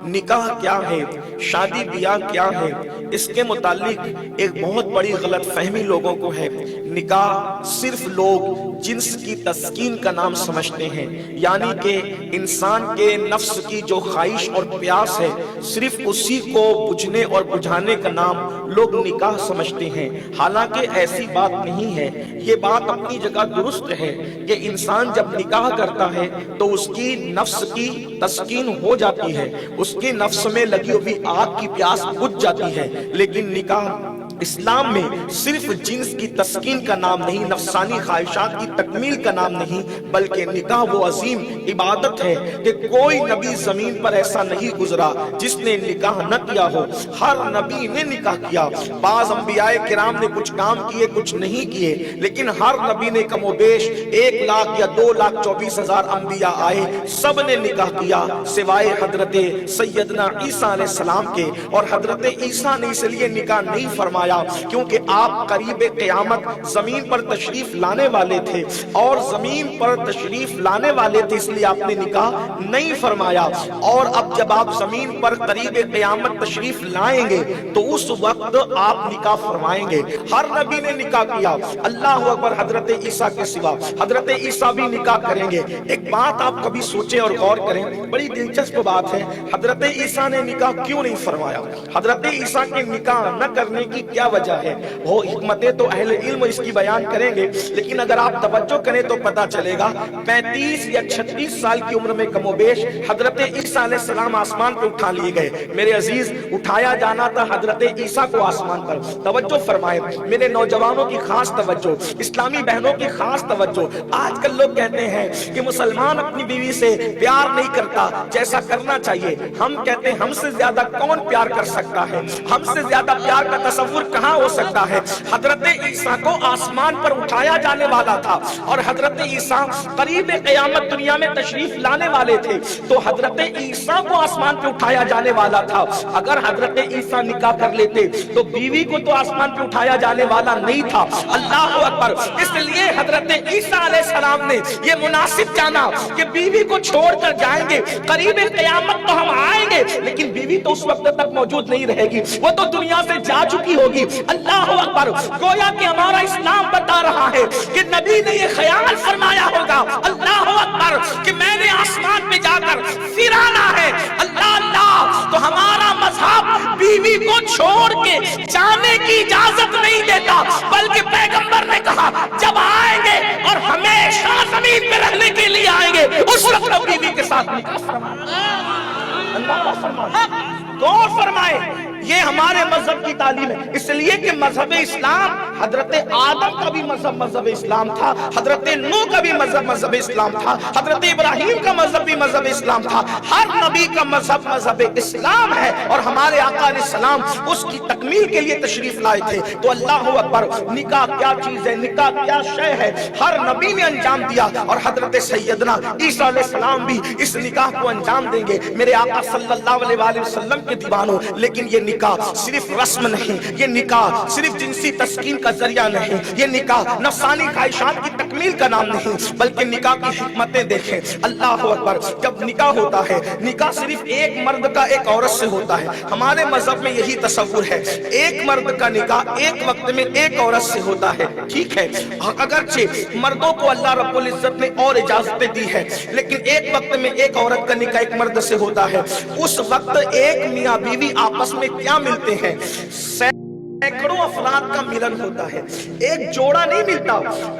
نکاح کیا ہے، شادی بیاہ کیا ہے، اس کے متعلق ایک بہت بڑی غلط فہمی لوگوں کو ہے۔ نکاح صرف لوگ جنس کی تسکین کا نام سمجھتے ہیں، یعنی کہ انسان کے نفس کی جو خواہش اور پیاس ہے صرف اسی کو بجھنے اور بجھانے کا نام لوگ نکاح سمجھتے ہیں، حالانکہ ایسی بات نہیں ہے۔ یہ بات اپنی جگہ درست ہے کہ انسان جب نکاح کرتا ہے تو اس کی نفس کی تسکین ہو جاتی ہے، اس کے نفس میں لگی ہوئی آگ کی پیاس بجھ جاتی ہے، لیکن نکاح اسلام میں صرف جنس کی تسکین کا نام نہیں، نفسانی خواہشات کی تکمیل کا نام نہیں، بلکہ نکاح وہ عظیم عبادت ہے کہ کوئی نبی زمین پر ایسا نہیں گزرا جس نے نکاح نہ کیا ہو۔ ہر نبی نے نکاح کیا، بعض انبیاء کرام نے کچھ کام کیے کچھ نہیں کیے، لیکن ہر نبی نے کم و بیش 1,00,000 یا 2,24,000 انبیاء آئے، سب نے نکاح کیا سوائے حضرت سیدنا عیسیٰ علیہ السلام کے۔ اور حضرت عیسیٰ نے اس لیے نکاح نہیں فرمایا کیونکہ آپ قریب قیامت زمین پر تشریف لانے والے تھے، اور زمین پر تشریف لانے والے تھے اس لیے آپ نے نکاح نہیں فرمایا۔ اور اب جب آپ زمین پر قریب قیامت تشریف لائیں گے تو اس وقت آپ نکاح فرمائیں گے۔ ہر نبی نے نکاح کیا، اللہ اکبر، حضرت عیسیٰ کے سوا حضرت عیسیٰ بھی نکاح کریں گے۔ ایک بات آپ کبھی سوچیں اور غور کریں، بڑی دلچسپ بات ہے، حضرت عیسیٰ نے نکاح کیوں نہیں فرمایا؟ حضرت عیسیٰ کے نکاح نہ کرنے کی کیا وجہ ہے؟ وہ حکمتیں تو اہل علم اس کی بیان کریں گے، لیکن اگر آپ توجہ کریں تو پتا چلے گا 35 یا 36 سال کی عمر میں کم و بیش حضرت عیسیٰ علیہ السلام آسمان پہ اٹھا لیے گئے۔ میرے عزیز، اٹھایا جانا تھا حضرت عیسیٰ کو آسمان پر۔ توجہ فرمائے میرے نوجوانوں کی خاص توجہ، اسلامی بہنوں کی خاص توجہ۔ آج کل لوگ کہتے ہیں کہ مسلمان اپنی بیوی سے پیار نہیں کرتا جیسا کرنا چاہیے۔ ہم کہتے ہیں ہم سے زیادہ کون پیار کر سکتا ہے؟ ہم سے زیادہ پیار کا تصور کہاں ہو سکتا ہے؟ حضرت عیسیٰ کو آسمان پر اٹھایا جانے والا تھا، اور حضرت عیسیٰ قریب قیامت دنیا میں تشریف لانے والے تھے، تو حضرت عیسیٰ کو آسمان پہ اٹھایا جانے والا تھا۔ اگر حضرت عیسیٰ نکاح کر لیتے تو بیوی کو تو آسمان پہ اٹھایا جانے والا نہیں تھا۔ اللہ اکبر! اس لیے حضرت عیسیٰ علیہ السلام نے یہ مناسب جانا کہ بیوی کو چھوڑ کر جائیں گے، قریب قیامت تو ہم آئیں گے لیکن بیوی تو اس وقت تک موجود نہیں رہے گی، وہ تو دنیا سے جا چکی ہوگی۔ اللہ اکبر! گویا کہ ہمارا اسلام بتا رہا ہے کہ نبی نے یہ خیال فرمایا ہوگا، اللہ اکبر، کہ میں نے آسمان پہ جا کر پھر آنا ہے۔ اللہ اللہ! تو ہمارا مذہب بیوی کو چھوڑ کے جانے کی اجازت نہیں دیتا، بلکہ پیغمبر نے کہا جب آئیں گے اور ہمیشہ زمین پہ رہنے کے لیے آئیں گے اس وقت بیوی کے ساتھ نکاح فرمائے۔ اللہ فرمائے، غور فرمائے، یہ ہمارے مذہب کی تعلیم ہے۔ اس لیے کہ مذہب اسلام، حضرت آدم کا بھی مذہب اسلام تھا، حضرت نوح کا بھی مذہب اسلام تھا، حضرت ابراہیم کا مذہب بھی مذہب اسلام تھا۔ ہر نبی کا مذہب اسلام ہے، اور ہمارے آقا علیہ السلام اس کی تکمیل کے لیے تشریف لائے تھے۔ تو اللہ اکبر! نکاح کیا چیز ہے، نکاح کیا شے ہے، ہر نبی نے انجام دیا، اور حضرت سیدنا عیسیٰ علیہ السلام بھی اس نکاح کو انجام دیں گے۔ میرے آقا صلی اللہ علیہ وسلم کے دیوانوں، لیکن یہ نکاح صرف رسم نہیں، یہ نکاح صرف جنسی تسکین کا ذریعہ نہیں، یہ نکاح نفسانی خواہشات کی تکمیل کا نام نہیں، بلکہ نکاح کی حکمتیں دیکھیں۔ اللہ اکبر! جب نکاح ہوتا ہے، نکاح صرف ایک مرد کا ایک عورت سے ہوتا ہے۔ ہمارے مذہب میں یہی تصور ہے، ایک مرد کا نکاح ایک وقت میں ایک عورت سے ہوتا ہے۔ ٹھیک ہے، اگرچہ مردوں کو اللہ رب العزت نے اور اجازتیں دی ہے، لیکن ایک وقت میں ایک عورت کا نکاح ایک مرد سے ہوتا ہے۔ اس وقت ایک میاں بیوی آپس میں کیا ملتے ہیں؟ سینکڑوں افراد کا ملن ہوتا ہے۔ ایک جوڑا نہیں ملتا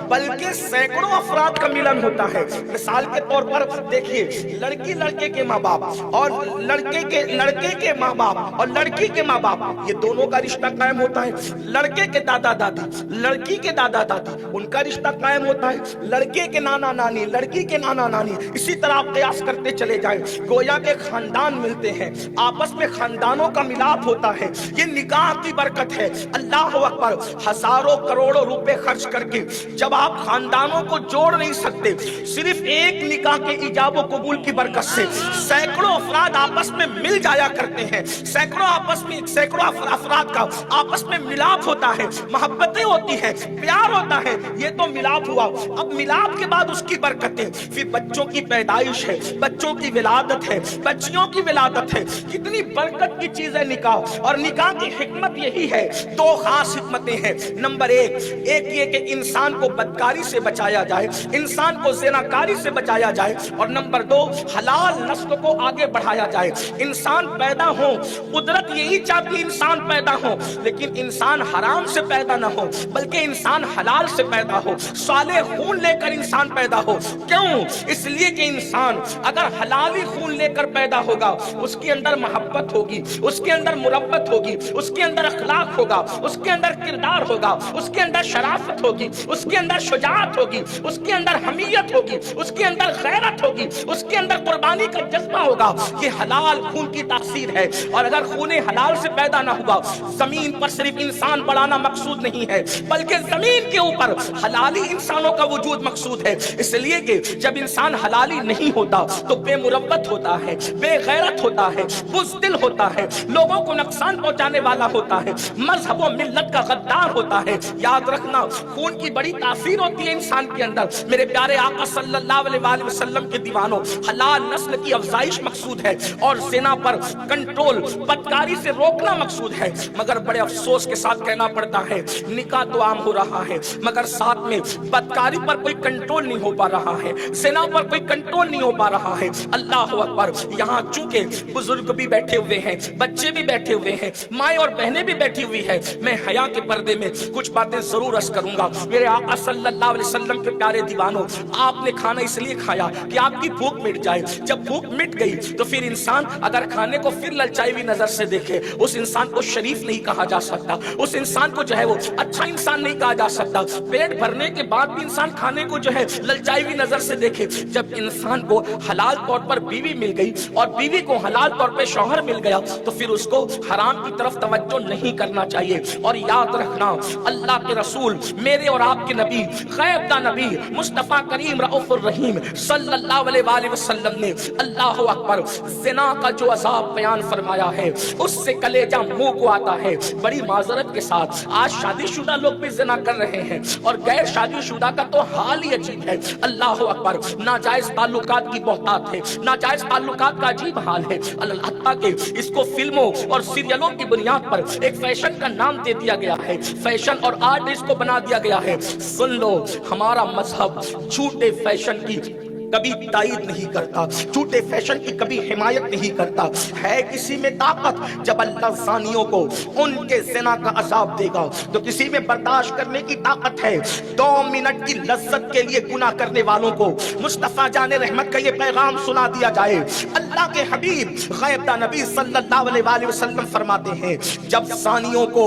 بلکہ سینکڑوں افراد کا ملن ہوتا ہے۔ مثال کے طور پر دیکھیے، لڑکی لڑکے کے ماں باپ، اور لڑکے کے ماں باپ اور لڑکی کے ماں باپ، یہ دونوں کا رشتہ قائم ہوتا ہے۔ لڑکے کے دادا دادی، لڑکی کے دادا دادی، ان کا رشتہ قائم ہوتا ہے۔ لڑکے کے نانا نانی، لڑکی کے نانا نانی، اسی طرح آپ قیاس کرتے چلے جائیں، گویا کے خاندان ملتے ہیں، آپس میں خاندانوں کا ملاپ ہوتا ہے۔ یہ نکاح کی برکت ہے۔ اللہ اکبر! ہزاروں کروڑوں روپے خرچ کر کے جب آپ خاندانوں کو جوڑ نہیں سکتے، صرف صرف ایک نکاح کے ایجاب و قبول کی برکت سے سینکڑوں افراد آپس میں مل جایا کرتے ہیں، سینکڑوں افراد کا آپس میں ملاپ ہوتا ہے، محبتیں ہوتی ہیں، پیار ہوتا ہے. یہ تو ملاپ ہوا. اب ملاپ کے بعد اس کی برکتیں، پھر بچوں کی پیدائش ہے، بچوں کی ولادت ہے، بچیوں کی ولادت ہے. کتنی برکت کی چیز ہے نکاح. اور نکاح کی حکمت یہی ہے، دو خاص حکمتیں ہیں. نمبر ایک یہ کہ انسان کو بدکاری سے بچایا جائے، انسان کو زناکاری سے بچایا جائے. اور نمبر دو، حلال نسل کو آگے بڑھایا جائے. انسان پیدا ہو، قدرت یہی چاہتی انسان پیدا ہو، لیکن انسان حرام سے پیدا نہ ہو بلکہ انسان حلال سے پیدا ہو، صالح خون لے کر انسان پیدا ہو. کیوں؟ اس لیے کہ انسان اگر حلالی خون لے کر پیدا ہوگا، اس کے اندر محبت ہوگی، اس کے اندر مربت ہوگی، اس کے اندر اخلاق ہوگا، اس کے اندر کردار ہوگا، اس کے اندر شرافت ہوگی، اس کے اندر شجاعت ہوگی، اس کے اندر حمیت ہوگی، اس کے اندر غیرت ہوگی، اس کے اندر قربانی کا جذبہ ہوگا. یہ حلال خون کی تاثیر ہے. اور اگر خون حلال سے پیدا نہ ہوا، زمین پر صرف انسان بڑھانا مقصود نہیں ہے بلکہ زمین کے اوپر حلالی انسانوں کا وجود مقصود ہے. اس لیے کہ جب انسان حلالی نہیں ہوتا تو بے مربت ہوتا ہے، بے غیرت ہوتا ہے، بزدل ہوتا ہے، لوگوں کو نقصان پہنچانے والا ہوتا ہے، مذہب و ملت کا غدار ہوتا ہے. یاد رکھنا، خون کی بڑی تاثیر ہوتی ہے انسان کے اندر. میرے پیارے آقا صلی اللہ علیہ وآلہ وسلم کے دیوانوں، حلال نسل کی افزائش مقصود ہے اور زنا پر کنٹرول، بدکاری سے روکنا مقصود ہے. مگر بڑے افسوس کے ساتھ کہنا پڑتا ہے، نکاح تو عام ہو رہا ہے مگر ساتھ میں بدکاری پر کوئی کنٹرول نہیں ہو پا رہا ہے، زنا پر کوئی کنٹرول نہیں ہو پا رہا ہے. اللہ اکبر. یہاں چونکہ بزرگ بھی بیٹھے ہوئے ہیں، بچے بھی بیٹھے ہوئے ہیں، مائیں اور بہنیں بھی بیٹھی ہوئی ہیں، میں حیا کے پردے میں کچھ باتیں ضرور عرض کروں گا. میرے آقا صلی اللہ علیہ وسلم کے پیارے دیوانوں، آپ نے کھانا اس لیے کھایا کہ آپ کی بھوک مٹ جائے. جب بھوک مٹ گئی تو پھر انسان اگر کھانے کو پھر للچائی ہوئی نظر سے دیکھے، اس انسان کو شریف نہیں کہا جا سکتا، اس انسان کو جو ہے وہ اچھا انسان نہیں کہا جا سکتا. پیٹ بھرنے کے بعد بھی انسان کھانے کو جو ہے للچائی ہوئی نظر سے دیکھے. جب انسان کو حلال طور پر بیوی مل گئی اور بیوی کو حلال طور پہ شوہر مل گیا تو پھر اس کو حرام کی طرف توجہ نہیں کرنا چاہیے. اور یاد رکھنا، اللہ کے رسول، میرے اور آپ کے نبی، غیب دا نبی مصطفیٰ کریم رؤوف الرحیم صلی اللہ علیہ وآلہ وسلم نے اللہ اکبر زنا کا جو عذاب بیان فرمایا ہے اس سے کلیجہ منہ کو آتا ہے. بڑی معذرت کے ساتھ آج شادی شدہ لوگ بھی زنا کر رہے ہیں اور غیر شادی شدہ کا تو حال ہی عجیب ہے. اللہ اکبر. ناجائز تعلقات کی بہتات ہے، ناجائز تعلقات کا عجیب حال ہے. حتیٰ کہ اس کو فلموں اور سیریلوں کی بنیاد پر ایک فیشن کا نام دے دیا گیا ہے، فیشن اور آرٹ اس کو بنا دیا گیا ہے. سن لو، ہمارا مذہب جھوٹے فیشن کی کبھی تائید نہیں کرتا، جھوٹے فیشن کی کبھی حمایت نہیں کرتا. ہے کسی میں طاقت، جب اللہ زانیوں کو ان کے زنا کا عذاب دے گا تو کسی میں برداشت کرنے کی طاقت ہے. 2 منٹ کی لذت کے لیے گناہ کرنے والوں کو مصطفیٰ جان رحمت کا یہ پیغام سنا دیا جائے. اللہ کے حبیب غیب دا نبی صلی اللہ علیہ وآلہ وسلم فرماتے ہیں، جب زانیوں کو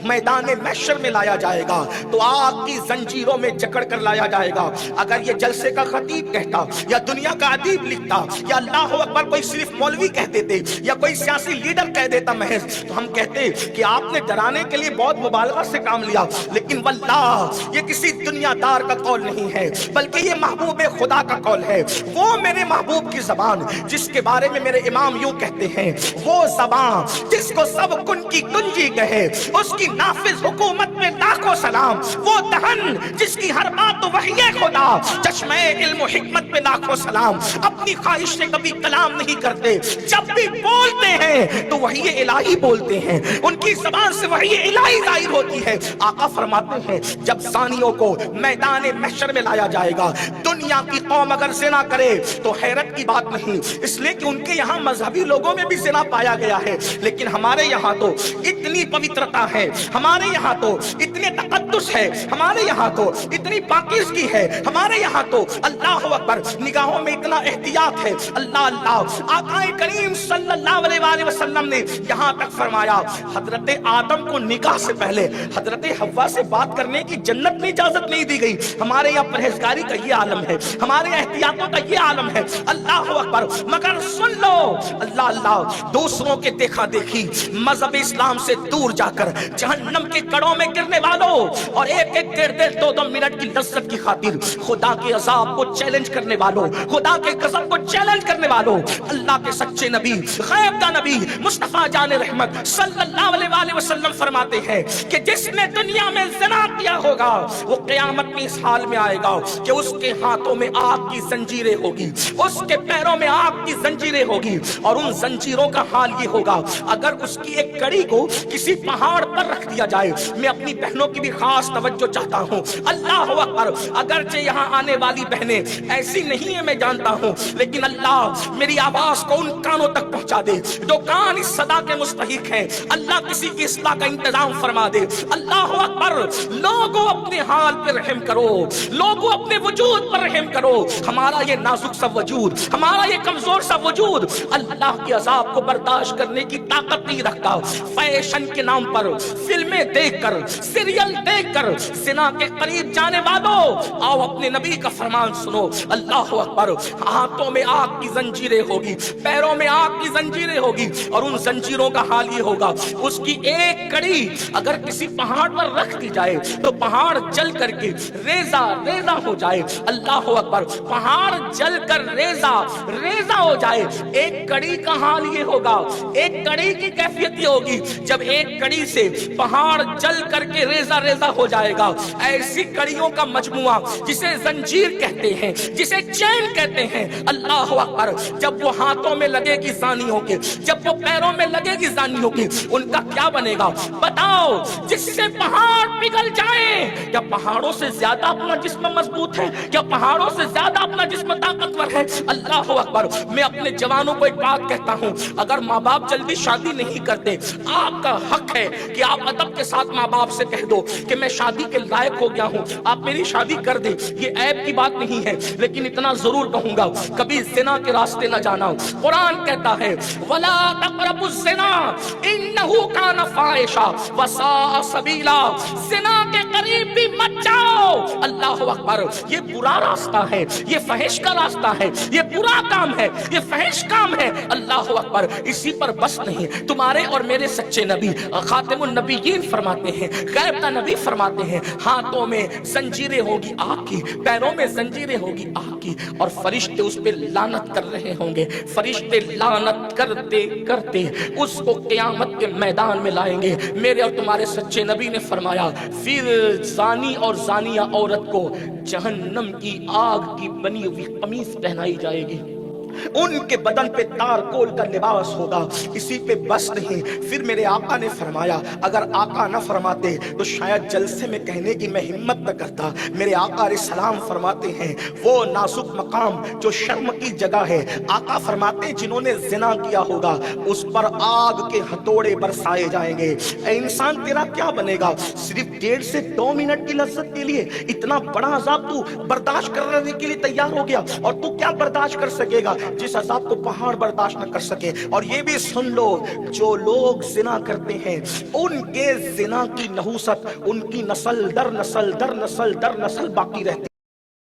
میدان محشر میں لایا جائے گا تو آگ کی زنجیروں میں جکڑ کر لایا جائے گا. اگر یہ جلسے کا خطیب کہتا یا دنیا کا ادیب لکھتا یا اللہ اکبر کوئی صرف مولوی کہہ دیتے یا کوئی سیاسی لیڈر کہہ دیتا محض، تو ہم کہتے کہ آپ نے ڈرانے کے لیے بہت مبالغہ سے کام لیا. لیکن واللہ یہ کسی دنیا دار کا قول نہیں ہے بلکہ یہ محبوب خدا کا قول ہے. وہ میرے محبوب کی زبان جس کے بارے میں میرے امام یوں کہتے ہیں، وہ زبان جس کو سب کن کی کنجی کہے، اس کی نافذ حکومت میں لاکھوں سلام. وہ دہن جس کی ہر بات وحی خدا، چشمہ علم و حکمت پہ لاکھوں سلام. اپنی خواہش سے کبھی کلام نہیں کرتے، جب بھی بولتے ہیں تو وحی الہی بولتے ہیں، ان کی زبان سے وحی الہی ظاہر ہوتی ہے. آقا فرماتے ہیں جب زانیوں کو میدان محشر میں لایا جائے گا، دنیا کی قوم اگر زنا کرے تو حیرت کی بات نہیں، اس لیے کہ ان کے یہاں مذہبی لوگوں میں بھی زنا پایا گیا ہے. لیکن ہمارے یہاں تو اتنی پوترتا ہے، ہمارے یہاں تو اتنے تقدس ہے، ہمارے یہاں تو اتنی پاکیزگی ہے، ہمارے یہاں تو اللہ اکبر نگاہوں میں اتنا احتیاط ہے. اللہ اللہ. آقا کریم صلی اللہ علیہ وآلہ وسلم نے یہاں تک فرمایا، حضرت آدم کو نکاح سے پہلے حضرت حوا سے بات کرنے کی جنت میں اجازت نہیں دی گئی. ہمارے یہاں پرہیزگاری کا یہ عالم ہے، ہمارے احتیاطوں کا یہ عالم ہے. اللہ اکبر. مگر سن لو، اللہ اللہ، دوسروں کے دیکھا دیکھی مذہب اسلام سے دور جا کر جہنم کے کڑوں میں گرنے والوں اور ایک ایک 1.5 2 منٹ کی لذت کی خاطر خدا کے عذاب کو چیلنج کرنے والوں, خدا کے غضب کو چیلنج کرنے والوں, اللہ کے سچے نبی, غیب کا نبی مصطفیٰ جان رحمت صلی اللہ علیہ وسلم فرماتے ہیں کہ جس نے دنیا میں زنا کیا ہوگا وہ قیامت میں اس حال میں آئے گا کہ اس کے ہاتھوں میں آگ کی زنجیریں ہوگی, اس کے پیروں میں آگ کی زنجیریں ہوگی, اور ان زنجیروں کا حال یہ ہوگا اگر اس کی ایک کڑی کو کسی پہاڑ پر رکھ دیا جائے. میں اپنی بہنوں کی بھی خاص توجہ چاہتا ہوں, اللہ اکبر, اگرچہ یہاں آنے والی بہنیں ایسی نہیں ہیں میں جانتا ہوں, لیکن اللہ میری آواز کو ان کانوں تک پہنچا دے جو کان اس صدا کے مستحق ہیں. اللہ کسی کی اصلاح کا انتظام فرما دے. اللہ اکبر. لوگوں اپنے حال پر رحم کرو, لوگوں اپنے وجود پر رحم کرو. ہمارا یہ نازک سا وجود, ہمارا یہ کمزور سا وجود اللہ کے عذاب کو برداشت کرنے کی طاقت نہیں رکھتا. فیشن کے نام پر فلمیں دیکھ کر, سیریل دیکھ کر زنا کے قریب جانے والوں, آؤ اپنے نبی کا فرمان سنو. اللہ اکبر. ہاتھوں میں آگ کی زنجیریں ہوگی, پیروں میں آگ کی زنجیریں ہوگی, اور ان زنجیروں کا حال یہ ہوگا اس کی ایک کڑی اگر کسی پہاڑ پر رکھ دی جائے تو پہاڑ جل کر کے ریزہ ریزہ ہو جائے. اللہ اکبر. پہاڑ جل کر ریزہ ریزہ ہو جائے. ایک کڑی کا حال یہ ہوگا, ایک کڑی کی کیفیت یہ ہوگی جب ایک کڑی سے پہاڑ جل کر کے ریزہ ریزہ ہو جائے گا. ایسی کڑیوں کا مجموعہ جسے زنجیر کہتے ہیں, جسے چین کہتے ہیں. اللہ اکبر. جب وہ ہاتھوں میں لگے گی زانیوں کے, جب وہ پیروں میں لگے گی زانیوں کی, ان کا کیا بنے گا بتاؤ؟ جس سے پہاڑ پگھل جائیں. کیا پہاڑوں سے زیادہ اپنا جسم مضبوط ہے؟ کیا پہاڑوں سے زیادہ اپنا جسم طاقتور ہے؟ اللہ اکبر. میں اپنے جوانوں کو ایک بات کہتا ہوں, اگر ماں باپ جلدی شادی نہیں کرتے, آپ کا حق ہے کہ آپ ادب کے ساتھ ماں باپ سے کہہ دو کہ میں شادی کے لائق ہو گیا ہوں, آپ میری شادی کر دیں. یہ عیب کی بات نہیں ہے, لیکن اتنا ضرور کہوں گا کبھی زنا کے راستے نہ جانا. قرآن کہتا ہے وَلَا تَقْرَبُوا الزِّنَا إِنَّهُ كَانَ فَاحِشًا وَسَاءَ سَبِيلًا. زنا کے قریب بھی مت جاؤ. اللہ اکبر. یہ برا راستہ ہے, یہ فحش کا راستہ ہے, یہ برا کام ہے, یہ فحش کام ہے. اللہ اکبر. اسی پر بس نہیں, تمہارے اور میرے سچے نبی خاتم النبیین فرماتے ہیں, غیب کا نبی فرماتے ہیں, ہاتھوں میں زنجیریں ہوگی آگ کی, پیروں میں زنجیریں ہوگی آگ کی, اور فرشتے اس پہ لعنت کر رہے ہوں گے. فرشتے لعنت کرتے کرتے اس کو قیامت کے میدان میں لائیں گے. میرے اور تمہارے سچے نبی نے فرمایا پھر زانی اور زانیہ عورت کو جہنم کی آگ کی بنی ہوئی قمیص پہنائی جائے گی, ان کے بدن پہ تارکول کا لباس ہوگا. اسی پہ بس نہیں, پھر میرے آقا نے فرمایا اگر آقا نہ فرماتے تو شاید جلسے میں کہنے کی میں ہمت نہ کرتا. میرے آقا علیہ السلام فرماتے ہیں وہ نازک مقام جو شرم کی جگہ ہے, آقا فرماتے ہیں جنہوں نے زنا کیا ہوگا اس پر آگ کے ہتھوڑے برسائے جائیں گے. اے انسان تیرا کیا بنے گا؟ صرف 1.5 سے 2 منٹ کی لذت کے لیے اتنا بڑا عذاب تو برداشت کرنے کے لیے تیار ہو گیا, اور تو کیا برداشت کر سکے گا جس عذاب کو پہاڑ برداشت نہ کر سکے. اور یہ بھی سن لو, جو لوگ زنا کرتے ہیں ان کے زنا کی نحوست ان کی نسل در نسل در نسل در نسل باقی رہتی